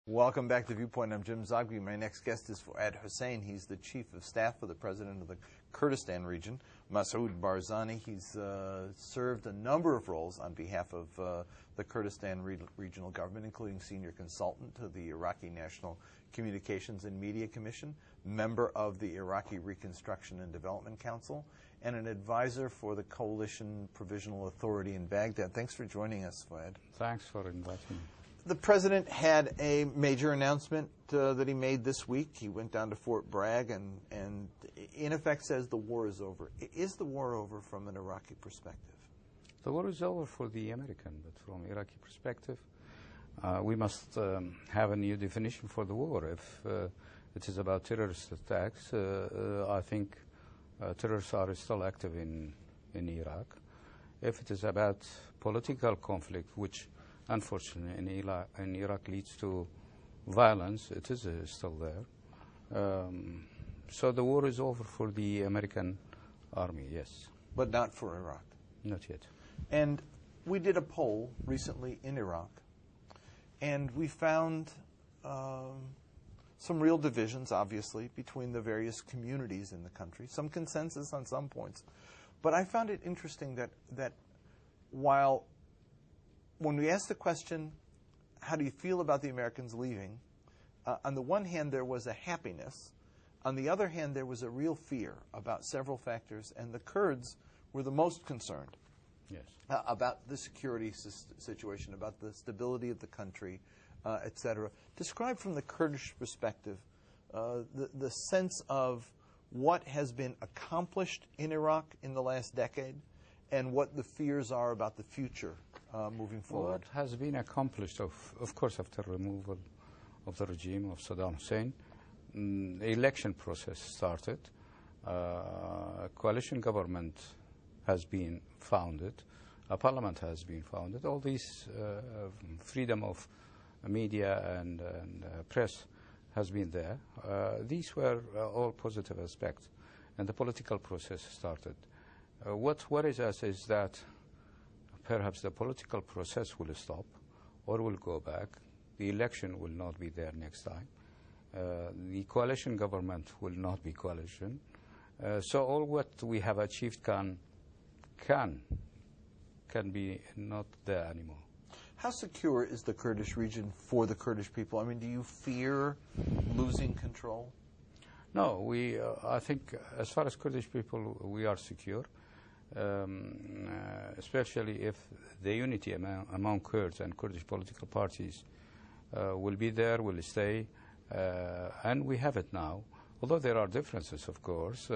Welcome back to Viewpoint. I'm Jim Zogby. My next guest is Fuad Hussein. He's the Chief of Staff for the President of the Kurdistan region, Massoud Barzani. He's served a number of roles on behalf of the Kurdistan regional government, including senior consultant to the Iraqi National Communications and Media Commission, member of the Iraqi Reconstruction and Development Council, and an advisor for the Coalition Provisional Authority in Baghdad. Thanks for joining us, Fuad. Thanks for inviting me. The president had a major announcement that he made this week. He went down to Fort Bragg and in effect says the war is over. Is the war over from an Iraqi perspective? The war is over for the American, but from Iraqi perspective, we must have a new definition for the war. If it is about terrorist attacks, I think terrorists are still active in Iraq. If it is about political conflict, which unfortunately in Iraq leads to violence, it is still there. So the war is over for the American army, yes. But not for Iraq? Not yet. And we did a poll recently in Iraq, and we found some real divisions, obviously, between the various communities in the country, some consensus on some points. But I found it interesting that while when we asked the question, how do you feel about the Americans leaving, on the one hand there was a happiness, on the other hand there was a real fear about several factors, and the Kurds were the most concerned. Yes. About the security situation, about the stability of the country, etc. Describe from the Kurdish perspective the sense of what has been accomplished in Iraq in the last decade and what the fears are about the future moving forward. What has been accomplished, of course, after removal of the regime of Saddam Hussein, the election process started, a coalition government has been founded, a parliament has been founded, all these freedom of media and press has been there. These were all positive aspects, and the political process started. What worries us is that perhaps the political process will stop or will go back. The election will not be there next time. The coalition government will not be coalition. So all what we have achieved can be not there anymore. How secure is the Kurdish region for the Kurdish people? I mean, do you fear losing control? No, I think as far as Kurdish people, we are secure. Especially if the unity among Kurds and Kurdish political parties will be there, will stay, and we have it now. Although there are differences, of course,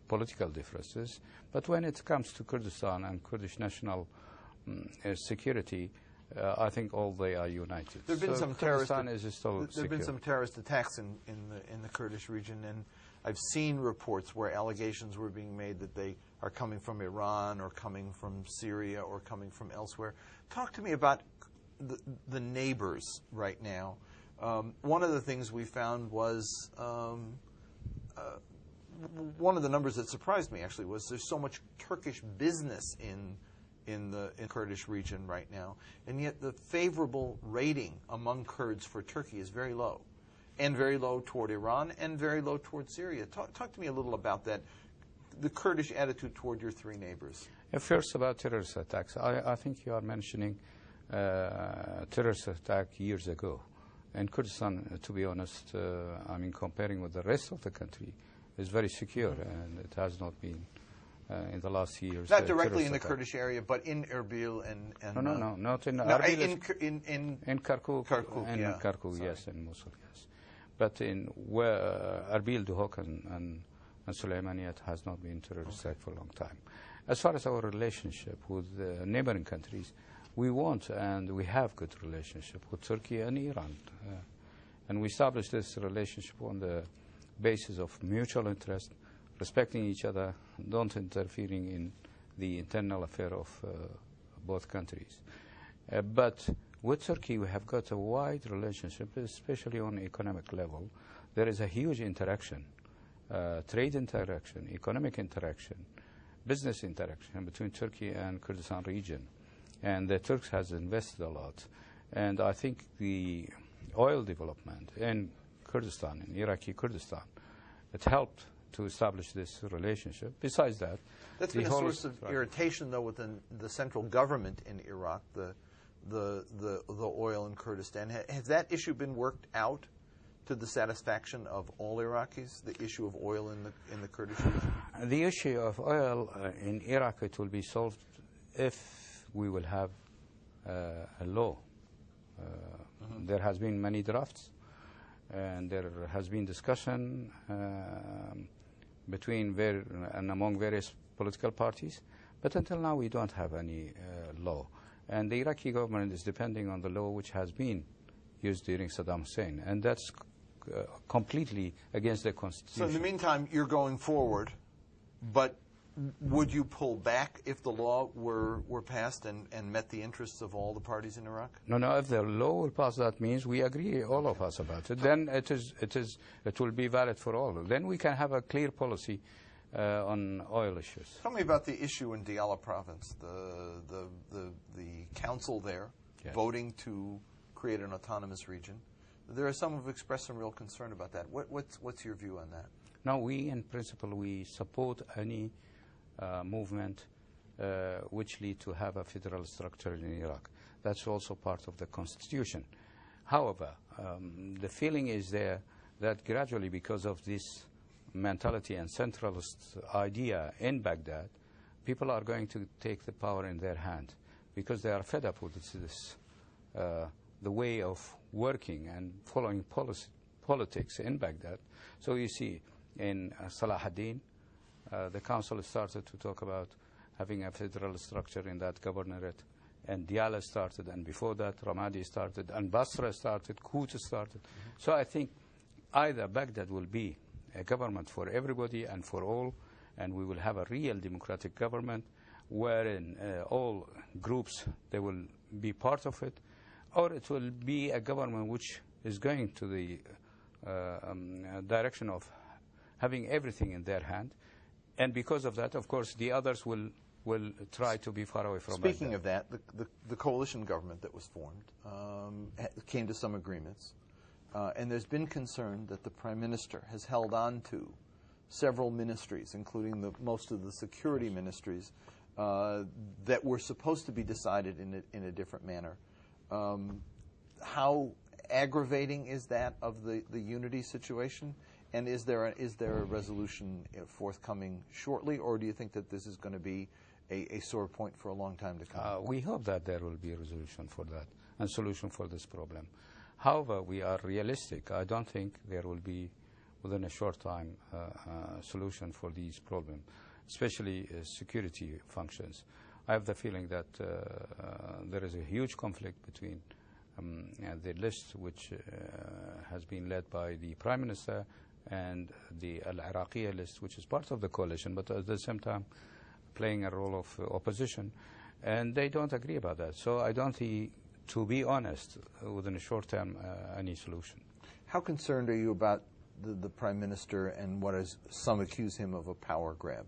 political differences, but when it comes to Kurdistan and Kurdish national security, I think all they are united. There have been some Kurdistan is still there have been some terrorist attacks in the Kurdish region, and I've seen reports where allegations were being made that they are coming from Iran or coming from Syria or coming from elsewhere. Talk to me about the neighbors right now. One of the things we found was one of the numbers that surprised me actually was there's so much Turkish business in the Kurdish region right now, and yet the favorable rating among Kurds for Turkey is very low, and very low toward Iran, and very low toward Syria. Talk to me a little about that, the Kurdish attitude toward your three neighbors. First, about terrorist attacks. I think you are mentioning terrorist attack years ago. And Kurdistan, to be honest, I mean, comparing with the rest of the country, is very secure, and it has not been in the last years. Not directly in the Kurdish area, but in Erbil and no, not in Erbil. In Kirkuk, yeah. Kirkuk, yes, in Mosul, yes. But in Erbil, Duhok, and Sulaymaniyat has not been terrorist attack for a long time. As far as our relationship with neighboring countries, we want and we have good relationship with Turkey and Iran. And we established this relationship on the basis of mutual interest, respecting each other, don't interfering in the internal affair of both countries. But with Turkey, we have got a wide relationship, especially on economic level. There is a huge interaction, trade interaction, economic interaction, business interaction between Turkey and Kurdistan region. And the Turks has invested a lot. And I think the oil development in Kurdistan, in Iraqi Kurdistan. It helped to establish this relationship. Besides that, that's been a source of irritation, though, within the central government in Iraq, the oil in Kurdistan. Has that issue been worked out to the satisfaction of all Iraqis, the issue of oil in the Kurdish region? The issue of oil in Iraq, it will be solved if we will have a law. There has been many drafts, and there has been discussion between and among various political parties, but until now we don't have any law. And the Iraqi government is depending on the law which has been used during Saddam Hussein, and that's completely against the Constitution. So in the meantime, you're going forward, but would you pull back if the law were passed and met the interests of all the parties in Iraq? No. If the law will pass, that means we agree, all of us, about it. Then it will be valid for all. Then we can have a clear policy on oil issues. Tell me about the issue in Diyala province. The council there voting to create an autonomous region. There are some who have expressed some real concern about that. What's your view on that? No, we in principle we support any movement which lead to have a federal structure in Iraq. That's also part of the constitution. However, the feeling is there that gradually, because of this mentality and centralist idea in Baghdad, people are going to take the power in their hand because they are fed up with this the way of working and following politics in Baghdad. So you see, in Salah ad-Din, the council started to talk about having a federal structure in that governorate, and Diyala started, and before that Ramadi started, and Basra started, Quds started. So I think either Baghdad will be a government for everybody and for all, and we will have a real democratic government wherein all groups, they will be part of it, or it will be a government which is going to the direction of having everything in their hand. And because of that, of course, the others will try to be far away from Baghdad. Speaking of that, the coalition government that was formed came to some agreements. And there's been concern that the Prime Minister has held on to several ministries, including most of the security ministries, that were supposed to be decided in a different manner. How aggravating is that of the unity situation? And is there a resolution forthcoming shortly, or do you think that this is going to be a sore point for a long time to come? We hope that there will be a resolution for that and solution for this problem. However, we are realistic. I don't think there will be, within a short time, a solution for these problems, especially security functions. I have the feeling that there is a huge conflict between the list which has been led by the Prime Minister and the Al-Iraqiyya list, which is part of the coalition, but at the same time playing a role of opposition. And they don't agree about that. So I don't see, to be honest, within a short term, any solution. How concerned are you about the Prime Minister and what is some accuse him of a power grab?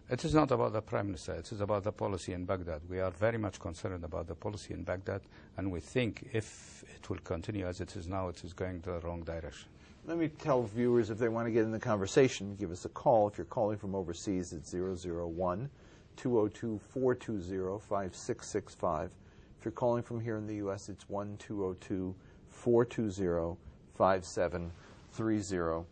It is not about the Prime Minister. It is about the policy in Baghdad. We are very much concerned about the policy in Baghdad, and we think if it will continue as it is now, it is going the wrong direction. Let me tell viewers, if they want to get in the conversation, give us a call. If you're calling from overseas, it's 001-202-420-5665. If you're calling from here in the U.S., it's 1-202-420-5730.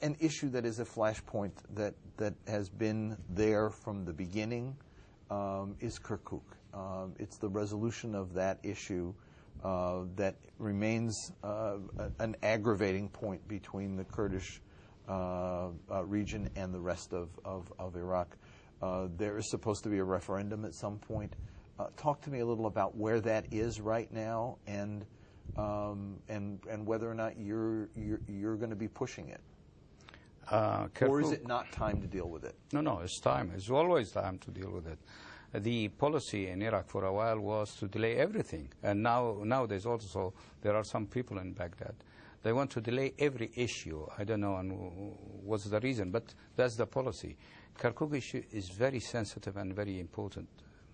An issue that is a flashpoint that has been there from the beginning is Kirkuk. It's the resolution of that issue that remains an aggravating point between the Kurdish region and the rest of Iraq. There is supposed to be a referendum at some point. Talk to me a little about where that is right now, and whether or not you're going to be pushing it. Or is it not time to deal with it? No, it's time. It's always time to deal with it. The policy in Iraq for a while was to delay everything. And nowadays also there are some people in Baghdad. They want to delay every issue. I don't know what's the reason, but that's the policy. Kirkuk issue is very sensitive and very important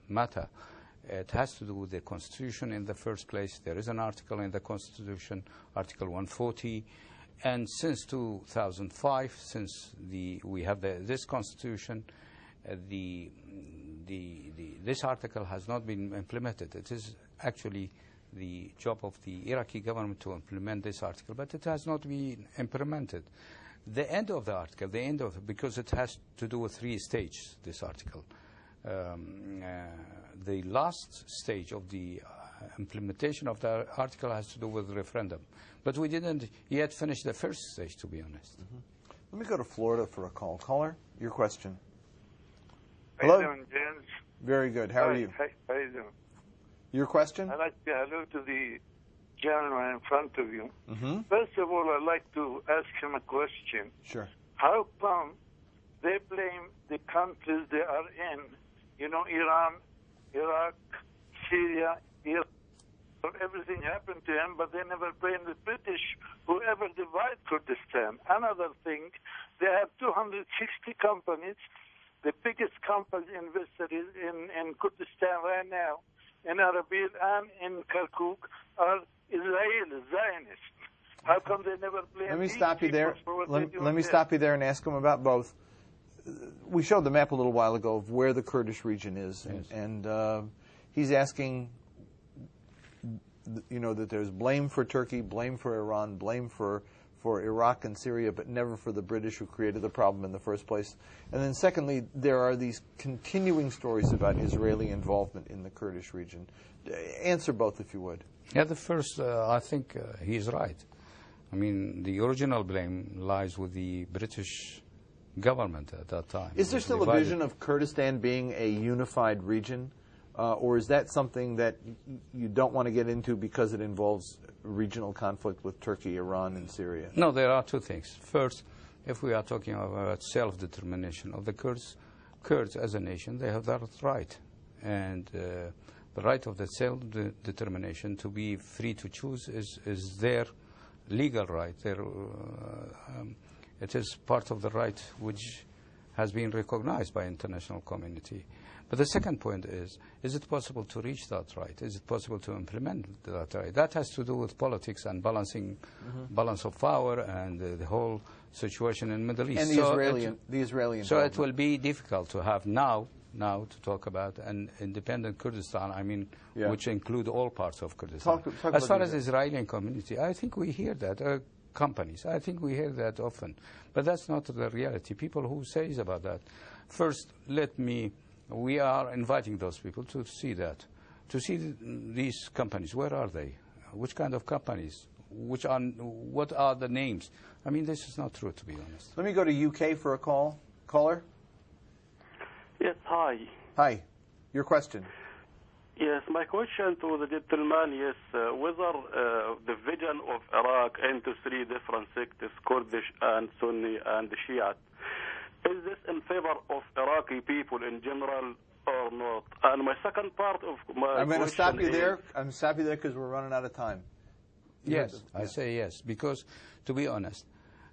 matter. It has to do with the Constitution in the first place. There is an article in the Constitution, Article 140. And since 2005, since we have this Constitution, this article has not been implemented. It is actually the job of the Iraqi government to implement this article, but it has not been implemented. The end of the article, because it has to do with 3 stages, this article. The last stage of the implementation of the article has to do with referendum. But we didn't yet finish the first stage, to be honest. Let me go to Florida for a call. Caller, your question. Hello? Hello? How you doing, James? Very good. How are you? How you doing? Your question? I'd like to say hello to the gentleman in front of you. Mm-hmm. First of all, I'd like to ask him a question. Sure. How come they blame the countries they are in, Iran, Iraq, Syria, Iraq, everything happened to them, but they never blame the British, whoever divided Kurdistan. Another thing, they have 260 companies. The biggest company invested in Kurdistan right now, in Erbil and in Kirkuk, are Israeli Zionists. How come they never blame Let me these stop you there. people for what they do Let me there? stop you there and ask him about both. We showed the map a little while ago of where the Kurdish region is, Yes. and he's asking, that there's blame for Turkey, blame for Iran, blame for Iraq and Syria, but never for the British who created the problem in the first place. And then secondly, there are these continuing stories about Israeli involvement in the Kurdish region. Answer both, if you would. Yeah, the first, I think he's right. I mean, the original blame lies with the British government at that time. Is there still a divided. vision of Kurdistan being a unified region? Or is that something that you don't want to get into because it involves regional conflict with Turkey, Iran, and Syria? No, there are 2 things. First, if we are talking about self-determination of the Kurds as a nation, they have that right. And the right of the self-determination to be free to choose is their legal right. It is part of the right which has been recognized by international community. But the second point is it possible to reach that right? Is it possible to implement that right? That has to do with politics and balance of power and the whole situation in the Middle East. And the Israeli So it involvement. will be difficult to have now to talk about an independent Kurdistan, Yeah. which include all parts of Kurdistan. Talk as far about as Israeli community, I think we hear that. Companies, I think we hear that often. But that's not the reality. People who say about that. First, we are inviting those people to see that. To see these companies. Where are they? Which kind of companies? What are the names? I mean, this is not true, to be honest. Let me go to UK for a call. Caller? Yes, hi. Hi. Your question. Yes, my question to the gentleman is whether the vision of Iraq into 3 different sects, Kurdish and Sunni and Shia, is this in favor of Iraqi people in general or not? And my second part of my I'm going to stop you is- there. I'm going to stop you there because we're running out of time. Yes, I say yes, because to be honest,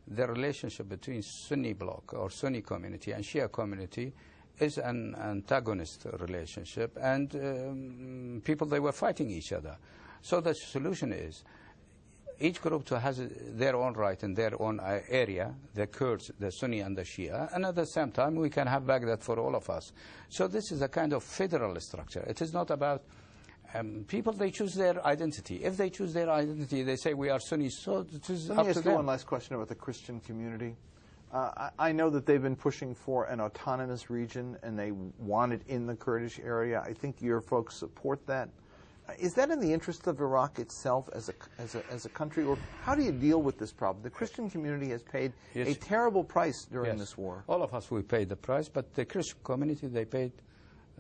the relationship between Sunni bloc or Sunni community and Shia community is an antagonist relationship, and people, they were fighting each other. So the solution is each group has their own right in their own area, the Kurds, the Sunni and the Shia, and at the same time we can have Baghdad for all of us. So this is a kind of federal structure. It is not about people, they choose their identity. If they choose their identity, they say we are Sunni, so it is Let up me to ask you them. one last question about the Christian community. I know that they've been pushing for an autonomous region, and they want it in the Kurdish area. I think your folks support that. Is that in the interest of Iraq itself as a country, or how do you deal with this problem? The Christian community has paid Yes. a terrible price during Yes. this war. All of us, we paid the price, but the Christian community, they paid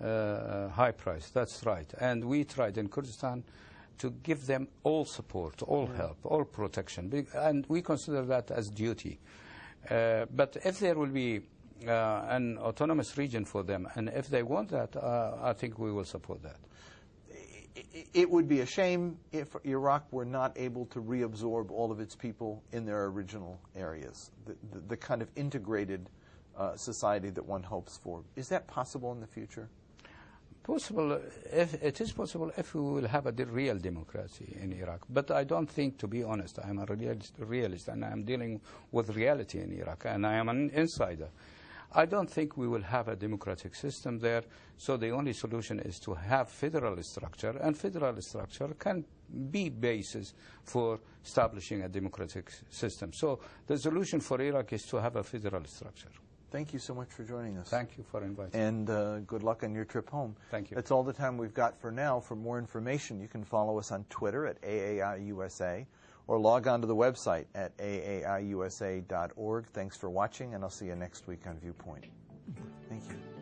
a high price. That's right. And we tried in Kurdistan to give them all support, all help, all protection, and we consider that as duty. But if there will be an autonomous region for them, and if they want that, I think we will support that. It would be a shame if Iraq were not able to reabsorb all of its people in their original areas, the kind of integrated society that one hopes for. Is that possible in the future? possible. It is possible if we will have a real democracy in Iraq. But I don't think, to be honest, I am a realist, and I am dealing with reality in Iraq, and I am an insider. I don't think we will have a democratic system there, so the only solution is to have federal structure, and federal structure can be basis for establishing a democratic system. So the solution for Iraq is to have a federal structure. Thank you so much for joining us. Thank you for inviting me. And good luck on your trip home. Thank you. That's all the time we've got for now. For more information, you can follow us on Twitter at AAIUSA or log on to the website at aaiusa.org. Thanks for watching, and I'll see you next week on Viewpoint. Thank you.